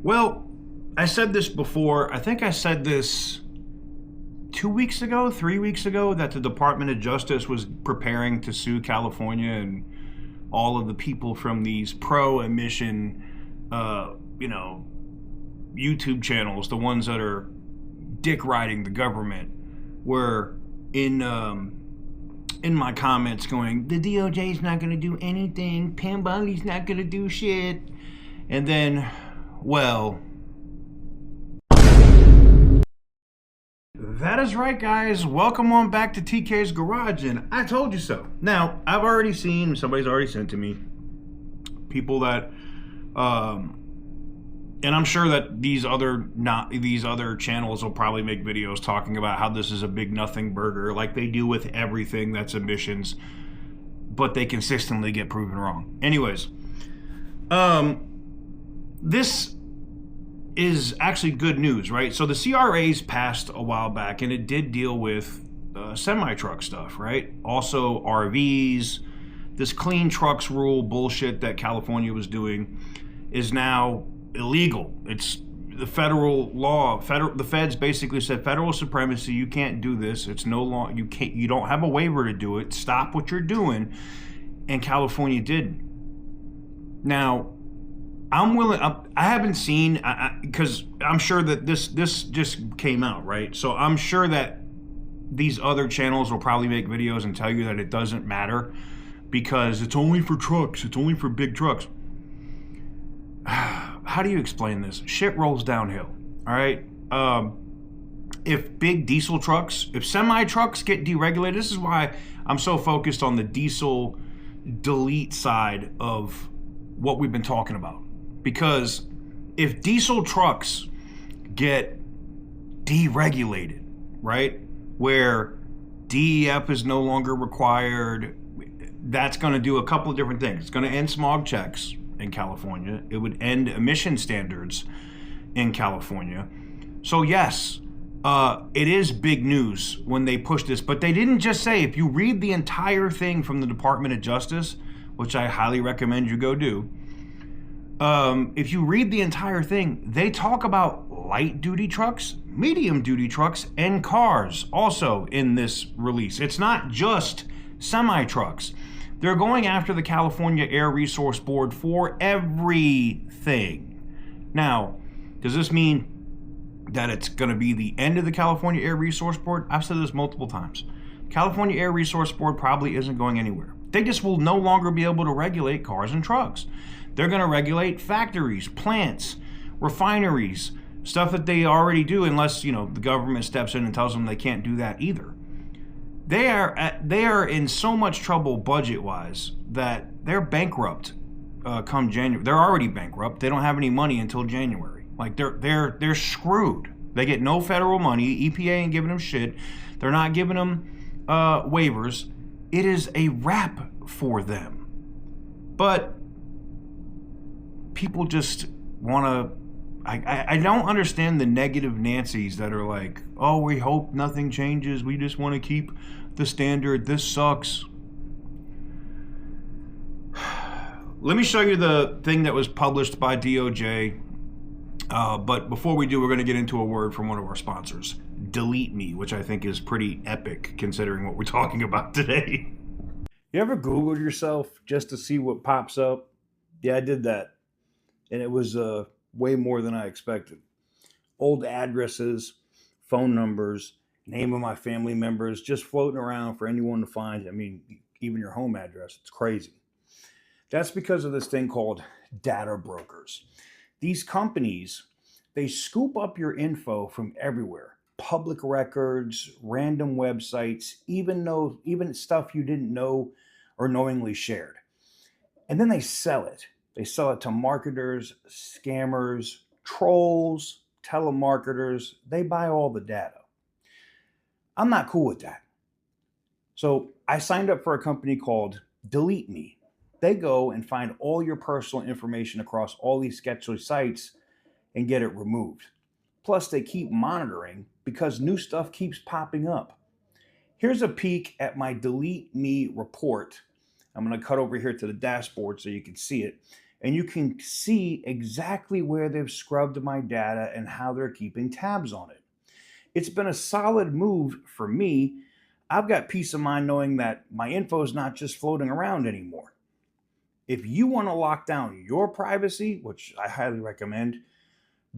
Well, I said this before. I think I said this 2 weeks ago, 3 weeks ago, that the Department of Justice was preparing to sue California and all of the people from these pro-emission, YouTube channels, the ones that are dick riding the government, were in my comments going, the DOJ is not going to do anything, Pam Bondi's not going to do shit, and then, well, that is right, guys. Welcome on back to TK's Garage, and I told you so. Now, I've already seen, somebody's already sent to me, people that, and I'm sure that these other channels will probably make videos talking about how this is a big nothing burger, like they do with everything that's emissions, but they consistently get proven wrong. Anyways, this is actually good news, right? So the CRA's passed a while back, and it did deal with semi-truck stuff, right? Also RVs. This clean trucks rule bullshit that California was doing is now illegal. It's the federal law. The feds basically said federal supremacy. You can't do this. It's no long. You don't have a waiver to do it. Stop what you're doing. And California did. Now, I'm willing. I haven't seen, because I'm sure that this just came out, right? So I'm sure that these other channels will probably make videos and tell you that it doesn't matter because it's only for trucks. It's only for big trucks. How do you explain this? Shit rolls downhill, all right? If big diesel trucks, if semi-trucks get deregulated, this is why I'm so focused on the diesel delete side of what we've been talking about. Because if diesel trucks get deregulated, right, where DEF is no longer required, that's going to do a couple of different things. It's going to end smog checks in California. It would end emission standards in California. So yes, it is big news when they push this, but they didn't just say, if you read the entire thing from the Department of Justice, which I highly recommend you go do, if you read the entire thing, they talk about light duty trucks, medium duty trucks, and cars also in this release. It's not just semi trucks. They're going after the California Air Resource Board for everything. Now, does this mean that it's going to be the end of the California Air Resource Board? I've said this multiple times. California Air Resource Board probably isn't going anywhere. They just will no longer be able to regulate cars and trucks. They're going to regulate factories, plants, refineries, stuff that they already do, unless, the government steps in and tells them they can't do that either. They are in so much trouble budget-wise that they're bankrupt come January. They're already bankrupt. They don't have any money until January. Like they're screwed. They get no federal money. EPA ain't giving them shit. They're not giving them waivers. It is a wrap for them. But people just want to. I don't understand the negative Nancys that are like, oh, we hope nothing changes. We just want to keep the standard. This sucks. Let me show you the thing that was published by DOJ. But before we do, we're going to get into a word from one of our sponsors, Delete Me, which I think is pretty epic considering what we're talking about today. You ever Googled yourself just to see what pops up? Yeah, I did that. And it was way more than I expected. Old addresses, phone numbers, name of my family members, just floating around for anyone to find. I mean, even your home address. It's crazy. That's because of this thing called data brokers. These companies, they scoop up your info from everywhere. Public records, random websites, even stuff you didn't know or knowingly shared. And then they sell it. They sell it to marketers, scammers, trolls, telemarketers. They buy all the data. I'm not cool with that. So I signed up for a company called Delete Me. They go and find all your personal information across all these sketchy sites and get it removed. Plus, they keep monitoring because new stuff keeps popping up. Here's a peek at my Delete Me report. I'm going to cut over here to the dashboard so you can see it. and you can see exactly where they've scrubbed my data and how they're keeping tabs on it. It's been a solid move for me. I've got peace of mind knowing that my info is not just floating around anymore. If you want to lock down your privacy, which I highly recommend,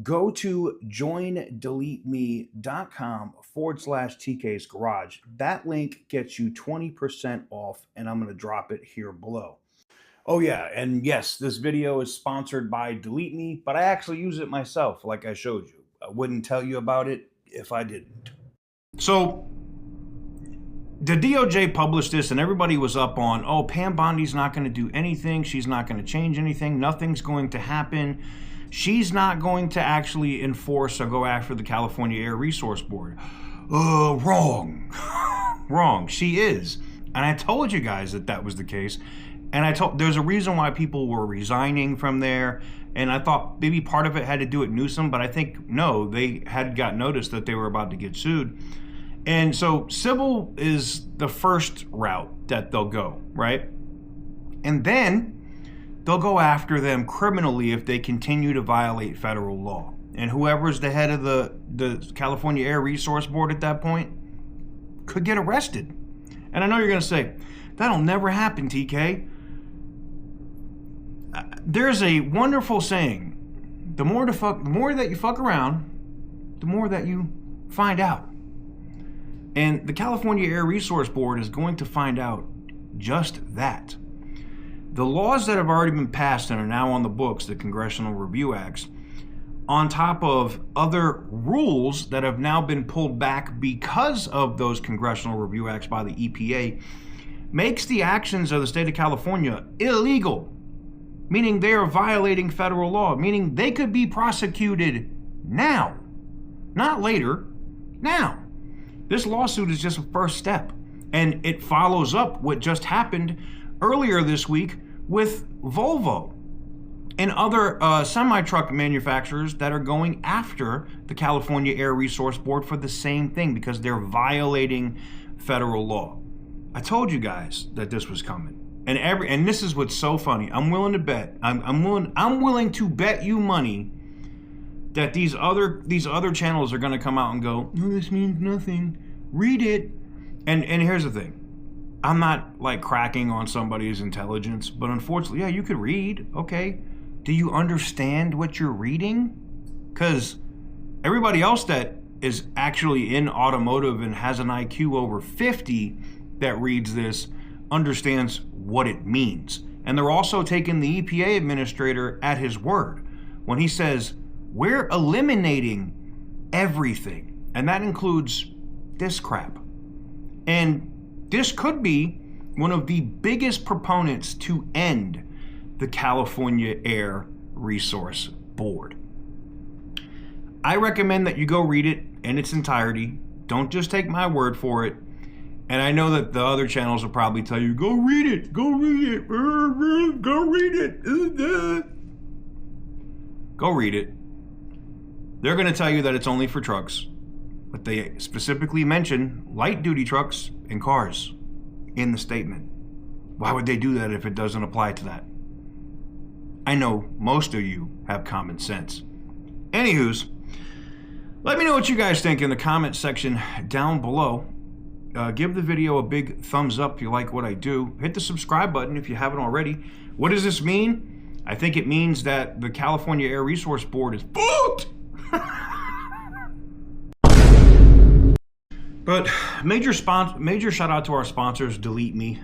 go to joindeleteme.com/TK's Garage. That link gets you 20% off, and I'm going to drop it here below. Oh yeah, and yes, this video is sponsored by Delete Me, but I actually use it myself, like I showed you. I wouldn't tell you about it if I didn't. So the DOJ published this, and everybody was up on, oh, Pam Bondi's not going to do anything. She's not going to change anything. Nothing's going to happen. She's not going to actually enforce or go after the California Air Resource Board. Wrong. Wrong. She is. And I told you guys that that was the case. And there's a reason why people were resigning from there. And I thought maybe part of it had to do with Newsom, but I think no, they had got notice that they were about to get sued. And so civil is the first route that they'll go, right? And then they'll go after them criminally if they continue to violate federal law. And whoever's the head of the California Air Resource Board at that point could get arrested. And I know you're going to say, that'll never happen, TK. There's a wonderful saying, the more that you fuck around, the more that you find out. And the California Air Resource Board is going to find out just that. The laws that have already been passed and are now on the books, the Congressional Review Acts, on top of other rules that have now been pulled back because of those Congressional Review Acts by the EPA, makes the actions of the state of California illegal, meaning they are violating federal law, meaning they could be prosecuted now, not later, now. This lawsuit is just a first step, and it follows up what just happened earlier this week with Volvo and other semi-truck manufacturers that are going after the California Air Resource Board for the same thing because they're violating federal law. I told you guys that this was coming. And this is what's so funny. I'm willing to bet. I'm willing to bet you money that these other channels are going to come out and go, no, this means nothing. Read it. And here's the thing. I'm not like cracking on somebody's intelligence, but unfortunately, yeah, you could read. Okay. Do you understand what you're reading? Because everybody else that is actually in automotive and has an IQ over 50 that reads this understands what it means. And they're also taking the EPA administrator at his word when he says, we're eliminating everything. And that includes this crap. And this could be one of the biggest proponents to end the California Air Resource Board. I recommend that you go read it in its entirety. Don't just take my word for it. And I know that the other channels will probably tell you, go read it, go read it, go read it. Go read it. They're going to tell you that it's only for trucks, but they specifically mention light duty trucks and cars in the statement. Why would they do that if it doesn't apply to that? I know most of you have common sense. Anywho's, let me know what you guys think in the comment section down below. Give the video a big thumbs up if you like what I do. Hit the subscribe button if you haven't already. What does this mean? I think it means that the California Air Resource Board is booked. But major shout out to our sponsors, Delete Me,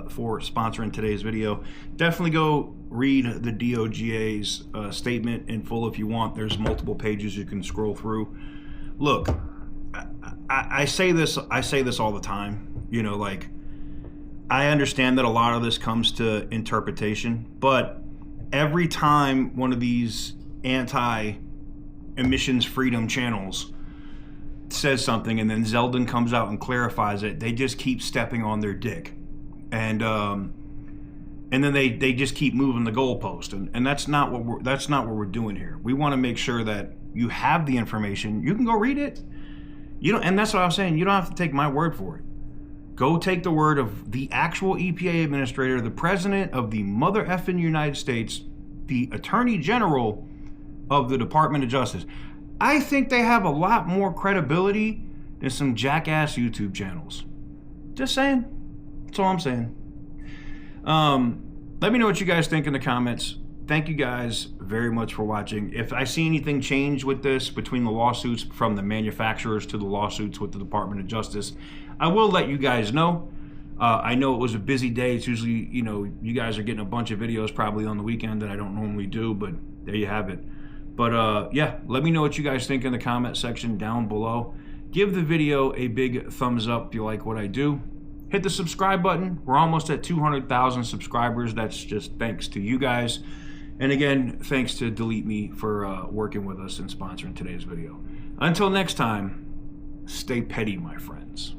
for sponsoring today's video. Definitely go read the DOJ's statement in full if you want. There's multiple pages you can scroll through. Look, I say this all the time. You know, like, I understand that a lot of this comes to interpretation, but every time one of these anti-emissions freedom channels says something and then Zeldin comes out and clarifies it, they just keep stepping on their dick, and then they just keep moving the goalpost, and that's not what we're doing here. We want to make sure that you have the information. You can go read it. You don't, and that's what I was saying. You don't have to take my word for it. Go take the word of the actual EPA administrator, the president of the mother effing United States, the Attorney General of the Department of Justice. I think they have a lot more credibility than some jackass YouTube channels. Just saying. That's all I'm saying. Let me know what you guys think in the comments. Thank you guys very much for watching. If I see anything change with this between the lawsuits from the manufacturers to the lawsuits with the Department of Justice, I will let you guys know. I know it was a busy day. It's usually, you know, you guys are getting a bunch of videos probably on the weekend that I don't normally do, but there you have it. But yeah, let me know what you guys think in the comment section down below. Give the video a big thumbs up if you like what I do. Hit the subscribe button. We're almost at 200,000 subscribers. That's just thanks to you guys. And again, thanks to Delete Me for working with us and sponsoring today's video. Until next time, stay petty, my friends.